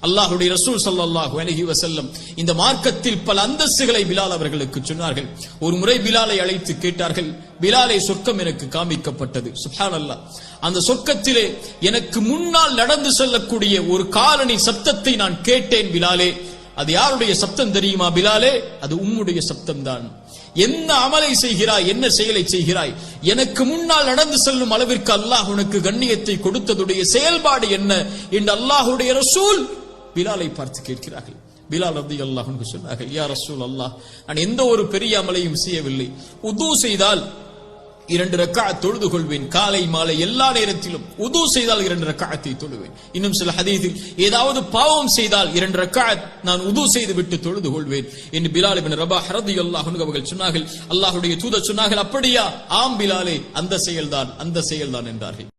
அல்லாஹ்வுடைய ரசூல் ஸல்லல்லாஹு அலைஹி வஸல்லம் இந்த மார்க்கத்தில் பல அந்தஸ்துகளை பிலால் அவர்களுக்கு சொன்னார்கள். ஒரு முறை பிலாலை அழைத்து கேட்டார்கள், பிலாலை சொர்க்கம் எனக்கு காமிக்கப்பட்டது. சுப்ஹானல்லாஹ். அந்த சொர்க்கத்திலே எனக்கு முன்னால் நடந்து செல்லக்கூடிய ஒரு காலணி சப்தத்தை நான் கேட்டேன் பிலாலே. அது யாருடைய சப்தம் தெரியுமா பிலாலே? அது உம்முடைய சப்தம் தான். என்ன அமலை செய்கிறாய், என்ன செயலை செய்கிறாய், எனக்கு முன்னால் நடந்து செல்லும் அளவிற்கு அல்லாஹ் உனக்கு கண்ணியத்தை கொடுத்ததுடைய செயல்பாடு என்ன என்று அல்லாஹ்வுடைய ரசூல் பிலாலை பார்த்து கேட்கிறார்கள். பிலால் ரலியல்லாஹு அன்ஹு சொன்னார்கள், யா ரசூல் அல்லாஹ், நான் எந்த ஒரு பெரிய அமலையும் செய்யவில்லை. உது செய்தால் 2 ரக்அத் தொழுது கொள்வேன், காலை மாலை எல்லா நேரத்திலும். உது செய்தால் 2 ரக்அத்தை தொழுவேன். இன்னும் சில ஹதீஸில் ஏதாவது பாவம் செய்தால் 2 ரக்அத் நான் உது செய்து விட்டு தொழுது கொள்வேன் என்று பிலால் இப்னு ரபாஹ் ரலியல்லாஹு அன்ஹு அவர்கள் சொன்னார்கள். அல்லாஹ்வுடைய தூதர் சொன்னார்கள், அப்படியா? ஆம் பிலாலே, அந்த செயல்தான் என்றார்கள்.